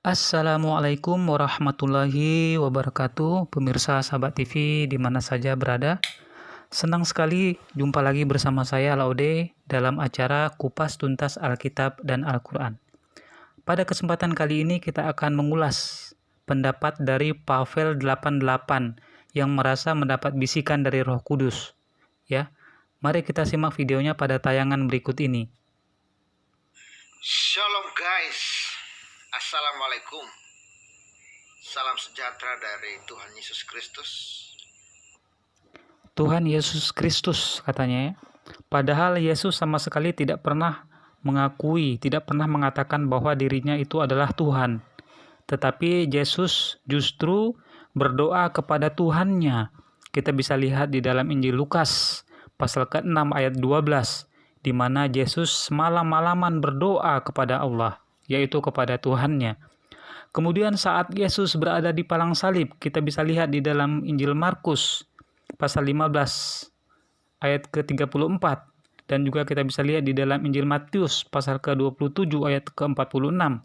Assalamualaikum warahmatullahi wabarakatuh, pemirsa Sahabat TV di mana saja berada. Senang sekali jumpa lagi bersama saya Laude dalam acara Kupas Tuntas Alkitab dan Al-Quran. Pada kesempatan kali ini kita akan mengulas pendapat dari Pavel 88 yang merasa mendapat bisikan dari Roh Kudus. Ya, mari kita simak videonya pada tayangan berikut ini. Shalom guys, Assalamualaikum. Salam sejahtera dari Tuhan Yesus Kristus. Tuhan Yesus Kristus katanya ya. Padahal Yesus sama sekali tidak pernah mengakui, tidak pernah mengatakan bahwa dirinya itu adalah Tuhan. Tetapi Yesus justru berdoa kepada Tuhannya. Kita bisa lihat di dalam Injil Lukas pasal ke-6 ayat 12, di mana Yesus malam-malaman berdoa kepada Allah, yaitu kepada Tuhannya. Kemudian saat Yesus berada di palang salib, kita bisa lihat di dalam Injil Markus pasal 15 ayat ke-34, dan juga kita bisa lihat di dalam Injil Matius pasal ke-27 ayat ke-46.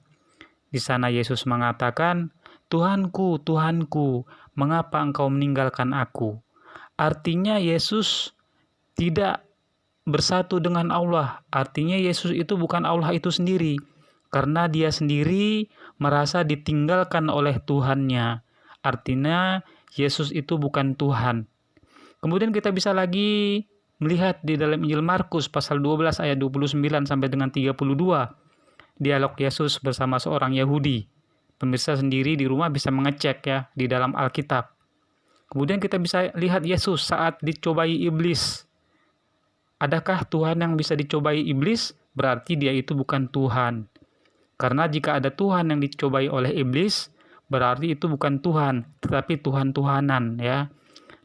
Di sana Yesus mengatakan, "Tuhanku, Tuhanku, mengapa engkau meninggalkan aku?" Artinya Yesus tidak bersatu dengan Allah. Artinya Yesus itu bukan Allah itu sendiri, karena dia sendiri merasa ditinggalkan oleh Tuhannya. Artinya Yesus itu bukan Tuhan. Kemudian kita bisa lagi melihat di dalam Injil Markus pasal 12 ayat 29 sampai dengan 32. Dialog Yesus bersama seorang Yahudi. Pemirsa sendiri di rumah bisa mengecek ya di dalam Alkitab. Kemudian kita bisa lihat Yesus saat dicobai iblis. Adakah Tuhan yang bisa dicobai iblis? Berarti dia itu bukan Tuhan. Karena jika ada Tuhan yang dicobai oleh iblis, berarti itu bukan Tuhan, tetapi Tuhan-Tuhanan ya.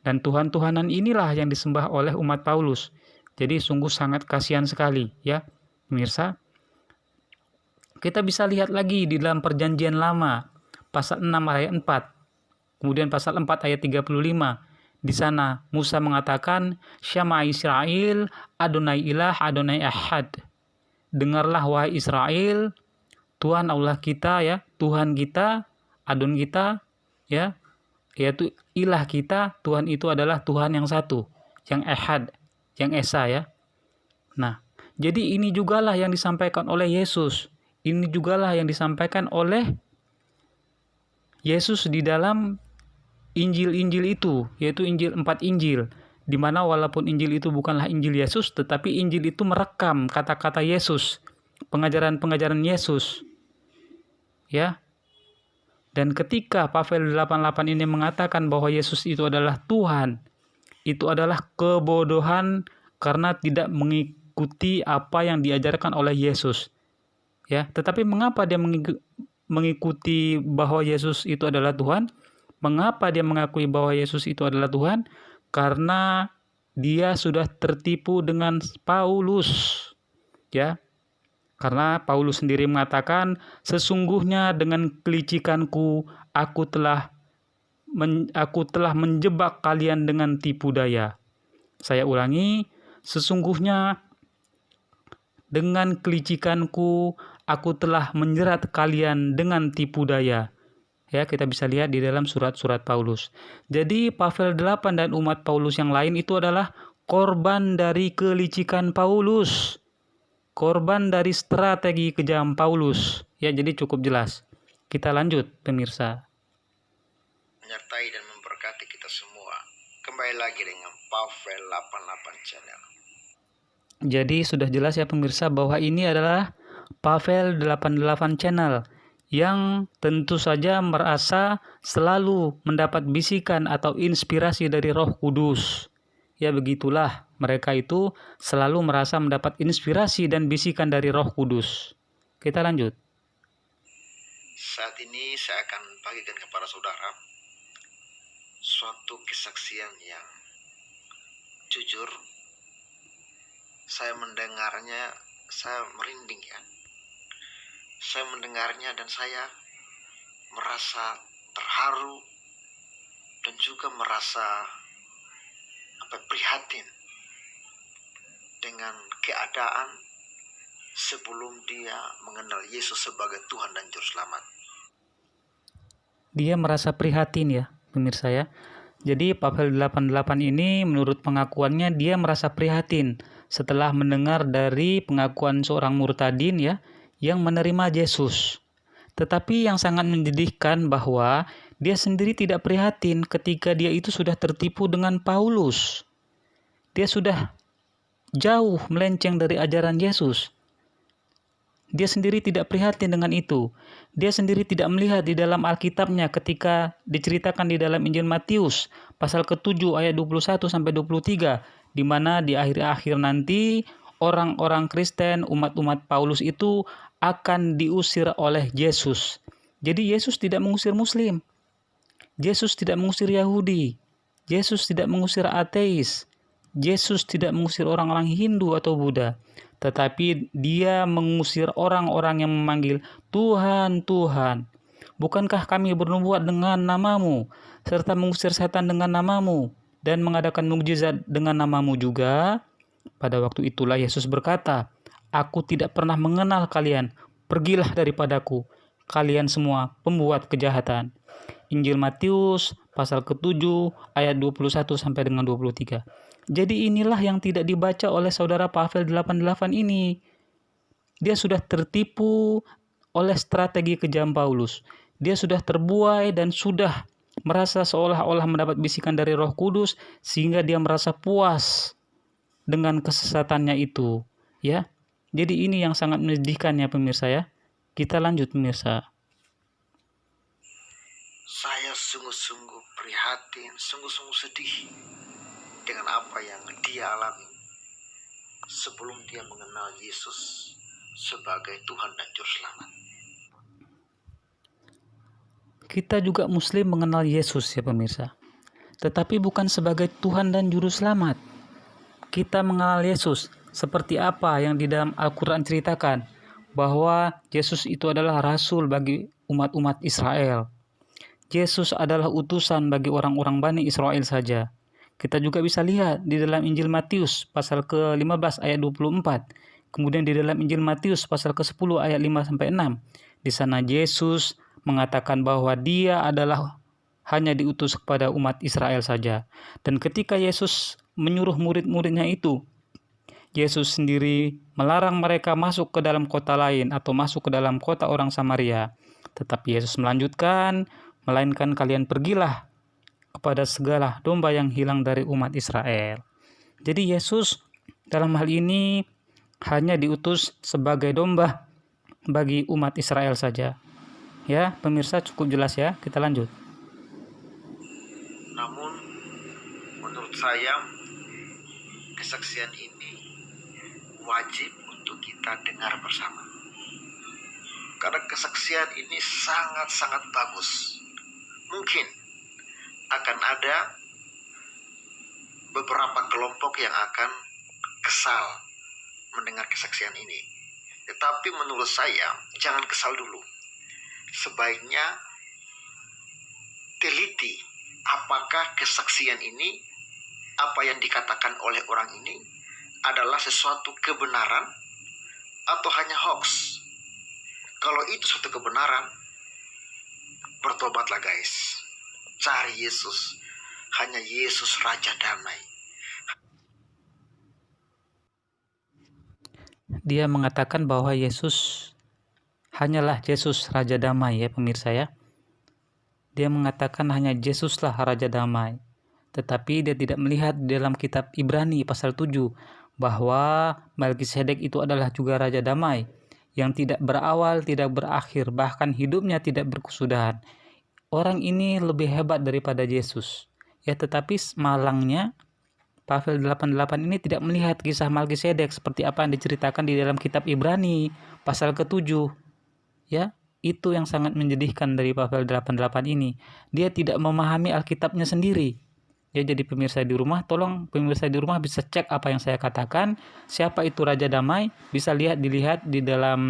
Dan Tuhan-Tuhanan inilah yang disembah oleh umat Paulus. Jadi sungguh sangat kasihan sekali ya, pemirsa. Kita bisa lihat lagi di dalam Perjanjian Lama pasal 6 ayat 4. Kemudian pasal 4 ayat 35. Di sana Musa mengatakan, "Syama Israel, Adonai ilah, Adonai ahad." Dengarlah wahai Israel, Tuhan Allah kita ya, Tuhan kita, Adon kita ya, yaitu ilah kita, Tuhan itu adalah Tuhan yang satu, yang ehad, yang esa ya. Nah, jadi ini jugalah yang disampaikan oleh Yesus. Ini jugalah yang disampaikan oleh Yesus di dalam Injil-Injil itu, yaitu Injil 4 Injil, di mana walaupun Injil itu bukanlah Injil Yesus, tetapi Injil itu merekam kata-kata Yesus, pengajaran-pengajaran Yesus. Ya. Dan ketika Pavel 88 ini mengatakan bahwa Yesus itu adalah Tuhan, itu adalah kebodohan karena tidak mengikuti apa yang diajarkan oleh Yesus. Ya, tetapi mengapa dia mengikuti bahwa Yesus itu adalah Tuhan? Mengapa dia mengakui bahwa Yesus itu adalah Tuhan? Karena dia sudah tertipu dengan Paulus. Ya. Karena Paulus sendiri mengatakan, "Sesungguhnya dengan kelicikanku aku telah menjebak kalian dengan tipu daya." Saya ulangi, "Sesungguhnya dengan kelicikanku aku telah menjerat kalian dengan tipu daya." Ya, kita bisa lihat di dalam surat-surat Paulus. Jadi Pavel 8 dan umat Paulus yang lain itu adalah korban dari kelicikan Paulus. Korban dari strategi kejam Paulus. Ya, jadi cukup jelas. Kita lanjut, pemirsa. Menyertai dan memberkati kita semua. Kembali lagi dengan Pavel 88 Channel. Jadi sudah jelas ya pemirsa bahwa ini adalah Pavel 88 Channel yang tentu saja merasa selalu mendapat bisikan atau inspirasi dari Roh Kudus. Ya begitulah, mereka itu selalu merasa mendapat inspirasi dan bisikan dari Roh Kudus. Kita lanjut. Saat ini saya akan bagikan kepada saudara suatu kesaksian yang jujur. Saya mendengarnya, saya merinding ya. Saya mendengarnya dan saya merasa terharu dan juga merasa prihatin dengan keadaan sebelum dia mengenal Yesus sebagai Tuhan dan Juru Selamat. dia merasa prihatin ya, pemirsa ya. Jadi Pavel 88 ini menurut pengakuannya dia merasa prihatin setelah mendengar dari pengakuan seorang murtadin ya yang menerima Yesus. Tetapi yang sangat menyedihkan bahwa dia sendiri tidak prihatin ketika dia itu sudah tertipu dengan Paulus. Dia sudah jauh melenceng dari ajaran Yesus. Dia sendiri tidak prihatin dengan itu. Dia sendiri tidak melihat di dalam Alkitabnya ketika diceritakan di dalam Injil Matius pasal ke-7 ayat 21 sampai 23 di mana di akhir-akhir nanti orang-orang Kristen, umat-umat Paulus itu akan diusir oleh Yesus. Jadi Yesus tidak mengusir Muslim. Yesus tidak mengusir Yahudi. Yesus tidak mengusir ateis. Yesus tidak mengusir orang-orang Hindu atau Buddha. Tetapi dia mengusir orang-orang yang memanggil Tuhan, Tuhan. Bukankah kami bernubuat dengan namamu, serta mengusir setan dengan namamu, dan mengadakan mukjizat dengan namamu juga? Pada waktu itulah Yesus berkata, Aku tidak pernah mengenal kalian, pergilah daripadaku, kalian semua pembuat kejahatan. Injil Matius pasal ke-7 ayat 21 sampai dengan 23. Jadi inilah yang tidak dibaca oleh saudara Pavel 88 ini. Dia sudah tertipu oleh strategi kejam Paulus. Dia sudah terbuai dan sudah merasa seolah-olah mendapat bisikan dari Roh Kudus sehingga dia merasa puas dengan kesesatannya itu, ya. Jadi ini yang sangat menyedihkan ya pemirsa ya. Kita lanjut pemirsa. Saya sungguh-sungguh prihatin, sungguh-sungguh sedih dengan apa yang dia alami sebelum dia mengenal Yesus sebagai Tuhan dan Juru Selamat. Kita juga Muslim mengenal Yesus ya pemirsa. Tetapi bukan sebagai Tuhan dan Juru Selamat. Kita mengenal Yesus seperti apa yang di dalam Al-Quran ceritakan. Bahwa Yesus itu adalah Rasul bagi umat-umat Israel. Yesus adalah utusan bagi orang-orang Bani Israel saja. Kita juga bisa lihat di dalam Injil Matius pasal ke-15 ayat 24. Kemudian di dalam Injil Matius pasal ke-10 ayat 5 sampai 6. Di sana Yesus mengatakan bahwa dia adalah hanya diutus kepada umat Israel saja. Dan ketika Yesus menyuruh murid-muridnya itu, Yesus sendiri melarang mereka masuk ke dalam kota lain atau masuk ke dalam kota orang Samaria. Tetapi Yesus melanjutkan, melainkan kalian pergilah kepada segala domba yang hilang dari umat Israel. Jadi Yesus dalam hal ini hanya diutus sebagai domba bagi umat Israel saja. Ya, pemirsa cukup jelas ya. Kita lanjut. Namun menurut saya kesaksian ini wajib untuk kita dengar bersama. Karena kesaksian ini sangat-sangat bagus. Mungkin akan ada beberapa kelompok yang akan kesal mendengar kesaksian ini. Tetapi menurut saya, jangan kesal dulu. Sebaiknya teliti apakah kesaksian ini, apa yang dikatakan oleh orang ini adalah sesuatu kebenaran atau hanya hoax. Kalau itu suatu kebenaran, bertobatlah guys. Cari Yesus. Hanya Yesus Raja Damai. Dia mengatakan bahwa Yesus hanyalah Yesus Raja Damai ya pemirsa ya. Dia mengatakan hanya Yesuslah Raja Damai. Tetapi dia tidak melihat di dalam kitab Ibrani pasal 7 bahwa Melkisedek itu adalah juga Raja Damai yang tidak berawal, tidak berakhir, bahkan hidupnya tidak berkesudahan. Orang ini lebih hebat daripada Yesus. Ya, tetapi malangnya Pavel 88 ini tidak melihat kisah Melkisedek seperti apa yang diceritakan di dalam kitab Ibrani pasal ke-7. Ya, itu yang sangat menyedihkan dari Pavel 88 ini. Dia tidak memahami Alkitabnya sendiri. Ya, jadi pemirsa di rumah, tolong pemirsa di rumah bisa cek apa yang saya katakan. Siapa itu Raja Damai? Bisa dilihat di dalam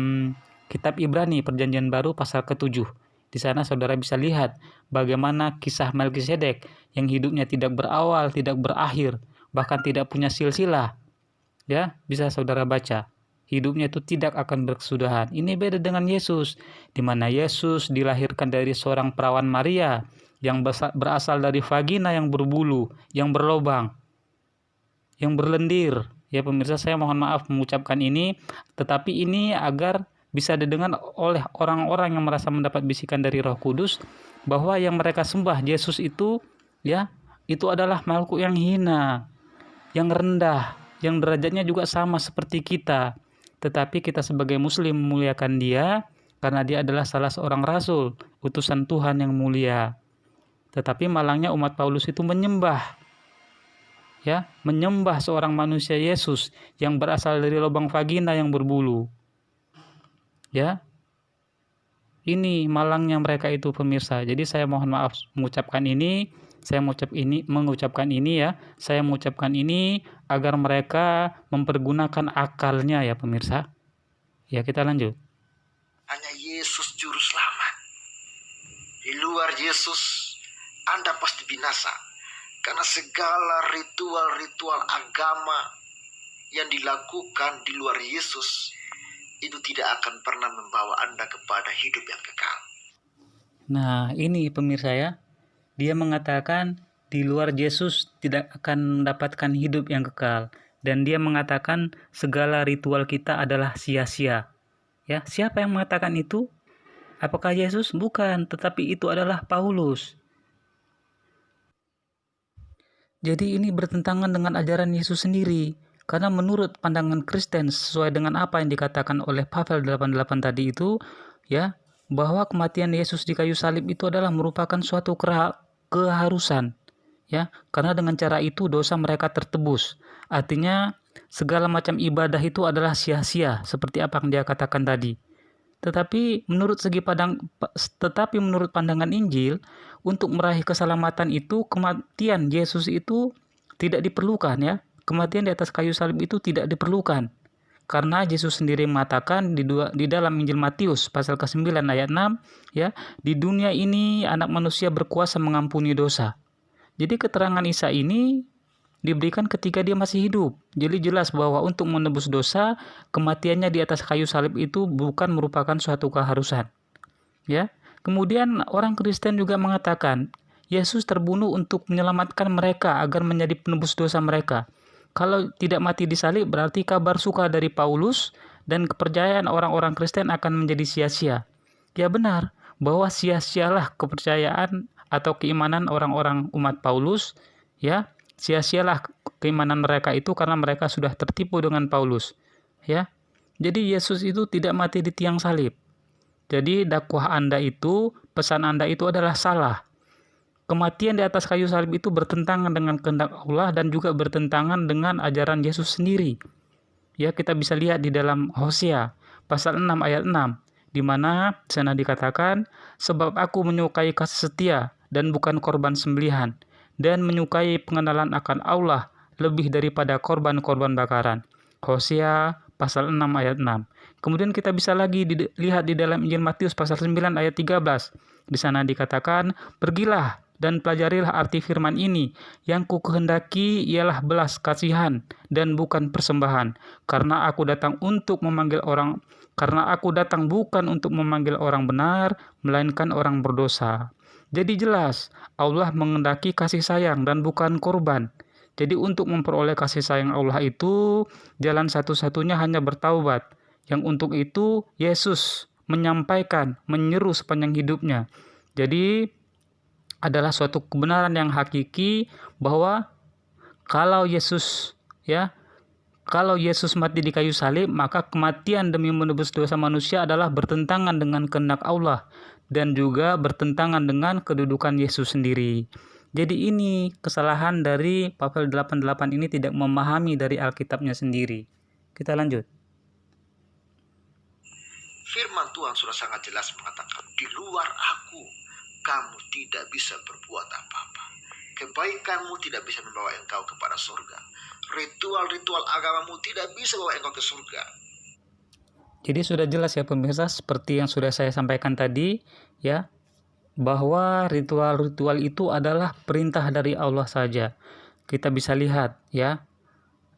kitab Ibrani Perjanjian Baru pasal ke-7. Di sana saudara bisa lihat bagaimana kisah Melkisedek yang hidupnya tidak berawal, tidak berakhir, bahkan tidak punya silsilah. Ya, bisa saudara baca. hidupnya itu tidak akan berkesudahan. Ini beda dengan Yesus, di mana Yesus dilahirkan dari seorang perawan Maria yang berasal dari vagina yang berbulu, yang berlobang, yang berlendir. Ya pemirsa, saya mohon maaf mengucapkan ini, tetapi ini agar bisa didengar oleh orang-orang yang merasa mendapat bisikan dari Roh Kudus bahwa yang mereka sembah Yesus itu, ya, itu adalah makhluk yang hina, yang rendah, yang derajatnya juga sama seperti kita. Tetapi kita sebagai muslim memuliakan dia karena dia adalah salah seorang rasul, utusan Tuhan yang mulia. Tetapi malangnya umat Paulus itu menyembah seorang manusia Yesus yang berasal dari lubang vagina yang berbulu. Ya. Ini malangnya mereka itu pemirsa. Jadi saya mohon maaf mengucapkan ini. Saya mengucapkan ini agar mereka mempergunakan akalnya ya pemirsa. Ya, kita lanjut. Hanya Yesus juru selamat. Di luar Yesus, Anda pasti binasa. Karena segala ritual-ritual agama yang dilakukan di luar Yesus itu tidak akan pernah membawa Anda kepada hidup yang kekal. Nah, ini pemirsa ya. Dia mengatakan di luar Yesus tidak akan mendapatkan hidup yang kekal. Dan dia mengatakan segala ritual kita adalah sia-sia. Ya, siapa yang mengatakan itu? Apakah Yesus? Bukan, tetapi itu adalah Paulus. Jadi ini bertentangan dengan ajaran Yesus sendiri. Karena menurut pandangan Kristen sesuai dengan apa yang dikatakan oleh Pavel 88 tadi itu, ya, bahwa kematian Yesus di kayu salib itu adalah merupakan suatu keharusan, ya, karena dengan cara itu dosa mereka tertebus. Artinya segala macam ibadah itu adalah sia-sia seperti apa yang dia katakan tadi. Tetapi menurut pandangan Injil, untuk meraih keselamatan itu kematian Yesus itu tidak diperlukan ya. Kematian di atas kayu salib itu tidak diperlukan. Karena Yesus sendiri mengatakan di dalam Injil Matius pasal ke-9 ayat 6, ya, di dunia ini anak manusia berkuasa mengampuni dosa. Jadi keterangan Isa ini diberikan ketika dia masih hidup. Jadi jelas bahwa untuk menebus dosa, kematiannya di atas kayu salib itu bukan merupakan suatu keharusan. Ya. Kemudian orang Kristen juga mengatakan, Yesus terbunuh untuk menyelamatkan mereka agar menjadi penebus dosa mereka. Kalau tidak mati di salib berarti kabar suka dari Paulus dan kepercayaan orang-orang Kristen akan menjadi sia-sia. Ya benar, bahwa sia-sialah kepercayaan atau keimanan orang-orang umat Paulus, ya. Sia-sialah keimanan mereka itu karena mereka sudah tertipu dengan Paulus, ya. Jadi Yesus itu tidak mati di tiang salib. Jadi dakwah Anda itu, pesan Anda itu adalah salah. Kematian di atas kayu salib itu bertentangan dengan kehendak Allah dan juga bertentangan dengan ajaran Yesus sendiri. Ya, kita bisa lihat di dalam Hosea pasal 6 ayat 6, di mana sana dikatakan, sebab aku menyukai kasih setia dan bukan korban sembelihan, dan menyukai pengenalan akan Allah lebih daripada korban-korban bakaran. Hosea pasal 6 ayat 6. Kemudian kita bisa lagi lihat di dalam Injil Matius pasal 9 ayat 13. Di sana dikatakan, pergilah dan pelajarilah arti firman ini, yang ku kehendaki ialah belas kasihan dan bukan persembahan, karena aku datang bukan untuk memanggil orang benar, melainkan orang berdosa. Jadi jelas, Allah menghendaki kasih sayang dan bukan korban. Jadi untuk memperoleh kasih sayang Allah itu, jalan satu-satunya hanya bertaubat. Yang untuk itu, Yesus menyeru sepanjang hidupnya. Jadi, adalah suatu kebenaran yang hakiki bahwa kalau Yesus mati di kayu salib, maka kematian demi menebus dosa manusia adalah bertentangan dengan kehendak Allah dan juga bertentangan dengan kedudukan Yesus sendiri. Jadi ini kesalahan dari Pavel 88 ini tidak memahami dari Alkitabnya sendiri. Kita lanjut. Firman Tuhan sudah sangat jelas mengatakan, di luar aku kamu tidak bisa berbuat apa-apa. Kebaikanmu tidak bisa membawa engkau kepada surga. Ritual-ritual agamamu tidak bisa membawa engkau ke surga. Jadi sudah jelas ya pemirsa, seperti yang sudah saya sampaikan tadi, ya, bahwa ritual-ritual itu adalah perintah dari Allah saja. Kita bisa lihat ya,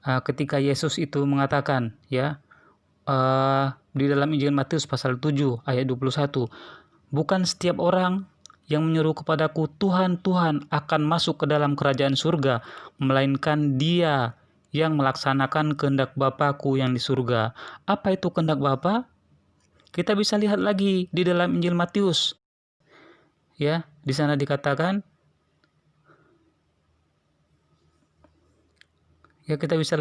ketika Yesus itu mengatakan ya, di dalam Injil Matius pasal 7 ayat 21. Bukan setiap orang yang menyeru kepadaku, Tuhan, Tuhan, akan masuk ke dalam kerajaan surga, melainkan dia yang melaksanakan kehendak Bapa-Ku yang di surga. Apa itu kehendak Bapa? Kita bisa lihat lagi di dalam Injil Matius. Ya, di sana dikatakan, ya kita bisa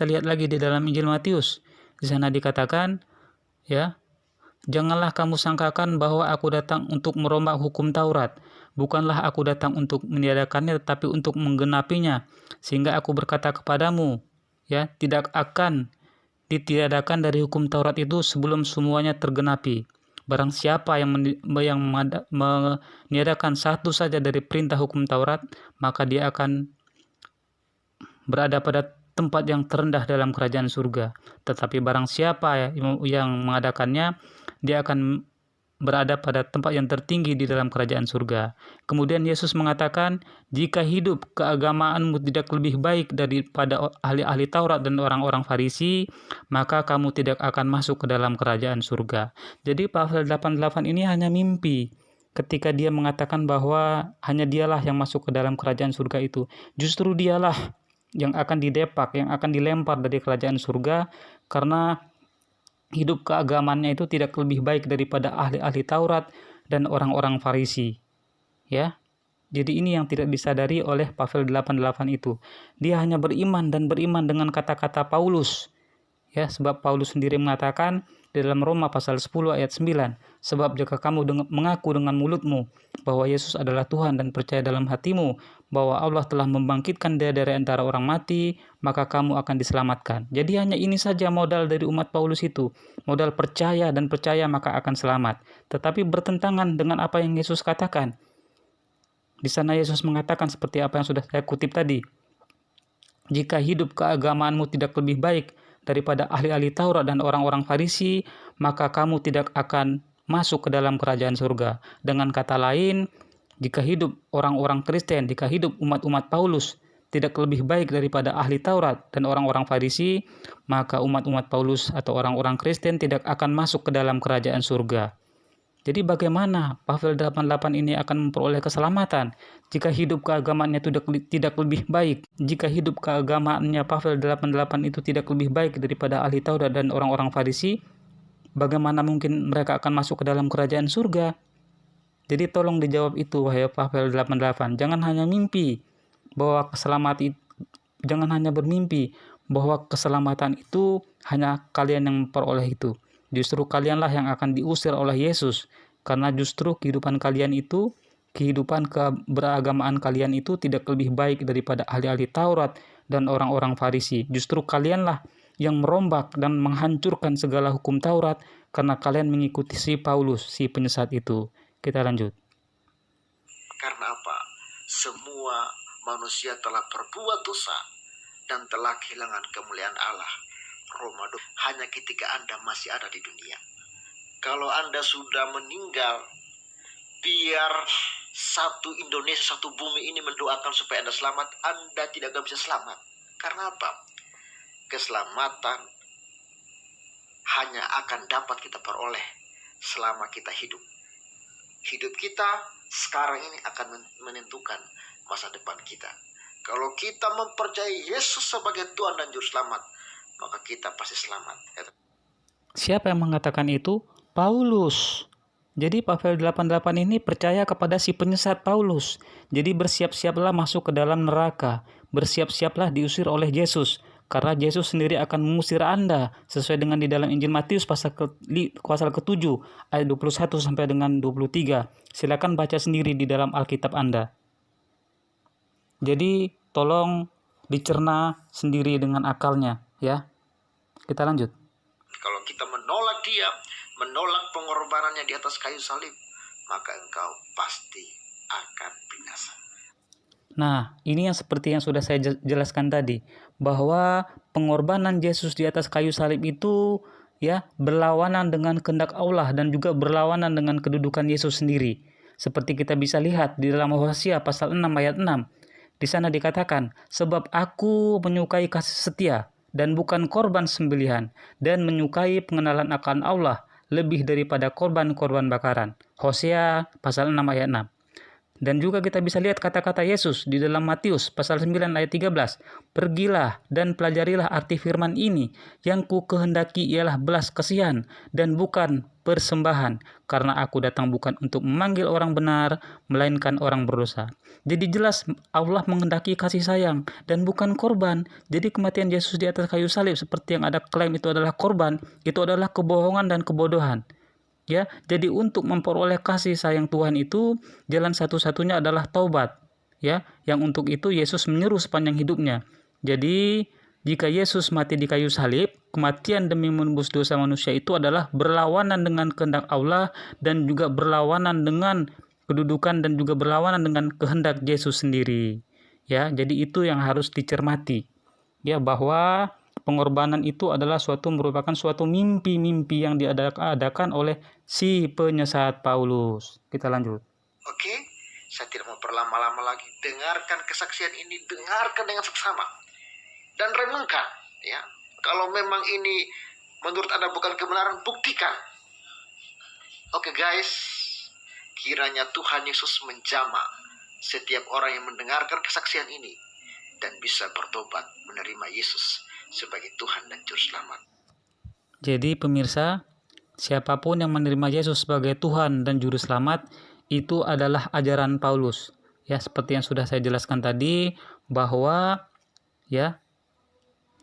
lihat lagi di dalam Injil Matius. Di sana dikatakan, ya, janganlah kamu sangkakan bahwa aku datang untuk merombak hukum Taurat. Bukanlah aku datang untuk meniadakannya, tetapi untuk menggenapinya. Sehingga aku berkata kepadamu, ya, tidak akan ditiadakan dari hukum Taurat itu sebelum semuanya tergenapi. Barang siapa yang meniadakan satu saja dari perintah hukum Taurat, maka dia akan berada pada tempat yang terendah dalam kerajaan surga. Tetapi barang siapa yang mengadakannya, dia akan berada pada tempat yang tertinggi di dalam kerajaan surga. Kemudian Yesus mengatakan, jika hidup keagamaanmu tidak lebih baik daripada ahli-ahli Taurat dan orang-orang Farisi, maka kamu tidak akan masuk ke dalam kerajaan surga. Jadi pasal 88 ini hanya mimpi ketika dia mengatakan bahwa hanya dialah yang masuk ke dalam kerajaan surga itu. Justru dialah yang akan didepak, yang akan dilempar dari kerajaan surga, karena hidup keagamaannya itu tidak lebih baik daripada ahli-ahli Taurat dan orang-orang Farisi. Ya. Jadi ini yang tidak disadari oleh Pavel 88 itu. Dia hanya beriman dengan kata-kata Paulus. Ya, sebab Paulus sendiri mengatakan di dalam Roma pasal 10 ayat 9, sebab jika kamu mengaku dengan mulutmu bahwa Yesus adalah Tuhan dan percaya dalam hatimu bahwa Allah telah membangkitkan dia dari antara orang mati, maka kamu akan diselamatkan. Jadi hanya ini saja modal dari umat Paulus itu, modal percaya dan percaya maka akan selamat. Tetapi bertentangan dengan apa yang Yesus katakan. Di sana Yesus mengatakan seperti apa yang sudah saya kutip tadi. Jika hidup keagamaanmu tidak lebih baik daripada ahli-ahli Taurat dan orang-orang Farisi, maka kamu tidak akan masuk ke dalam kerajaan surga. Dengan kata lain, jika hidup orang-orang Kristen, jika hidup umat-umat Paulus tidak lebih baik daripada ahli Taurat dan orang-orang Farisi, maka umat-umat Paulus atau orang-orang Kristen tidak akan masuk ke dalam kerajaan surga. Jadi bagaimana Pavel 88 ini akan memperoleh keselamatan jika hidup keagamaannya tidak lebih baik? Jika hidup keagamaannya Pavel 88 itu tidak lebih baik daripada ahli Taurat dan orang-orang Farisi, bagaimana mungkin mereka akan masuk ke dalam kerajaan surga? Jadi tolong dijawab itu, wahai Pavel 88. Jangan hanya bermimpi bahwa keselamatan itu hanya kalian yang memperoleh itu. Justru kalianlah yang akan diusir oleh Yesus, karena justru kehidupan keberagamaan kalian itu tidak lebih baik daripada ahli-ahli Taurat dan orang-orang Farisi. Justru kalianlah yang merombak dan menghancurkan segala hukum Taurat, karena kalian mengikuti si Paulus, si penyesat itu. Kita lanjut. Karena apa? Semua manusia telah berbuat dosa dan telah kehilangan kemuliaan Allah. Roma 2, hanya ketika Anda masih ada di dunia. Kalau Anda sudah meninggal, biar satu Indonesia, satu bumi ini mendoakan supaya Anda selamat, Anda tidak akan bisa selamat. Karena apa? Keselamatan hanya akan dapat kita peroleh selama kita hidup. Hidup kita sekarang ini akan menentukan masa depan kita. Kalau kita mempercayai Yesus sebagai Tuhan dan Juru Selamat, maka kita pasti selamat. Siapa yang mengatakan itu? Paulus. Jadi Pavel 88 ini percaya kepada si penyesat Paulus. Jadi bersiap-siaplah masuk ke dalam neraka. Bersiap-siaplah diusir oleh Yesus. Karena Yesus sendiri akan mengusir Anda sesuai dengan di dalam Injil Matius pasal ke-7 ayat 21 sampai dengan 23. Silakan baca sendiri di dalam Alkitab Anda. Jadi tolong dicerna sendiri dengan akalnya, ya. Kita lanjut. Kalau kita menolak dia, menolak pengorbanannya di atas kayu salib, maka engkau pasti akan binasa. Nah, ini yang seperti yang sudah saya jelaskan tadi, bahwa pengorbanan Yesus di atas kayu salib itu ya berlawanan dengan kehendak Allah dan juga berlawanan dengan kedudukan Yesus sendiri. Seperti kita bisa lihat di dalam Hosea pasal 6 ayat 6. Di sana dikatakan, sebab aku menyukai kasih setia dan bukan korban sembelihan, dan menyukai pengenalan akan Allah lebih daripada korban-korban bakaran. Hosea pasal 6 ayat 6. Dan juga kita bisa lihat kata-kata Yesus di dalam Matius pasal 9 ayat 13. Pergilah dan pelajarilah arti firman ini, yang ku kehendaki ialah belas kasihan dan bukan persembahan, karena aku datang bukan untuk memanggil orang benar, melainkan orang berdosa. Jadi jelas Allah menghendaki kasih sayang dan bukan korban. Jadi kematian Yesus di atas kayu salib seperti yang ada klaim itu adalah korban, itu adalah kebohongan dan kebodohan. Ya, jadi untuk memperoleh kasih sayang Tuhan itu jalan satu-satunya adalah taubat. Ya, yang untuk itu Yesus menyeru sepanjang hidupnya. Jadi jika Yesus mati di kayu salib, kematian demi menebus dosa manusia itu adalah berlawanan dengan kehendak Allah dan juga berlawanan dengan kedudukan dan juga berlawanan dengan kehendak Yesus sendiri. Ya, jadi itu yang harus dicermati. Ya, bahwa pengorbanan itu adalah merupakan suatu mimpi-mimpi yang diadakan oleh si penyesat Paulus. Kita lanjut. Oke, saya tidak mau berlama-lama lagi. Dengarkan kesaksian ini, dengarkan dengan seksama. Dan renungkan, ya. Kalau memang ini menurut Anda bukan kebenaran, buktikan. Oke guys, kiranya Tuhan Yesus menjamah setiap orang yang mendengarkan kesaksian ini dan bisa bertobat menerima Yesus sebagai Tuhan dan Juru Selamat. Jadi pemirsa, siapapun yang menerima Yesus sebagai Tuhan dan Juru Selamat, itu adalah ajaran Paulus. Ya, seperti yang sudah saya jelaskan tadi, bahwa ya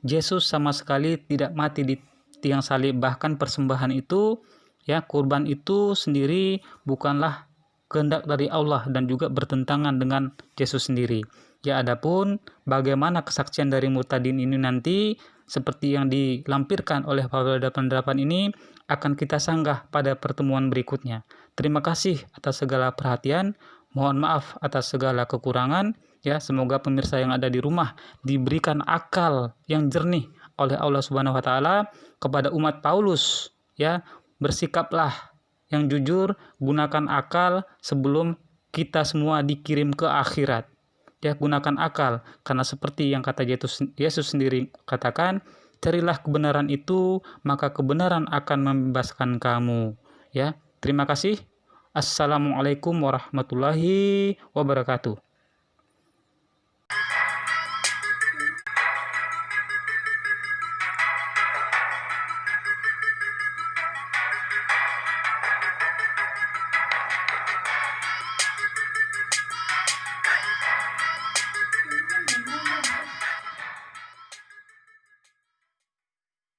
Yesus sama sekali tidak mati di tiang salib, bahkan persembahan itu, ya kurban itu sendiri bukanlah kehendak dari Allah dan juga bertentangan dengan Yesus sendiri. Ya, adapun bagaimana kesaksian dari murtadin ini nanti seperti yang dilampirkan oleh Pawel 88 ini akan kita sanggah pada pertemuan berikutnya. Terima kasih atas segala perhatian. Mohon maaf atas segala kekurangan. Ya, semoga pemirsa yang ada di rumah diberikan akal yang jernih oleh Allah Subhanahu wa taala kepada umat Paulus. Ya, bersikaplah yang jujur, gunakan akal sebelum kita semua dikirim ke akhirat. Ya, gunakan akal, karena seperti yang kata Yesus sendiri katakan, carilah kebenaran itu, maka kebenaran akan membebaskan kamu. Ya, terima kasih. Assalamualaikum warahmatullahi wabarakatuh.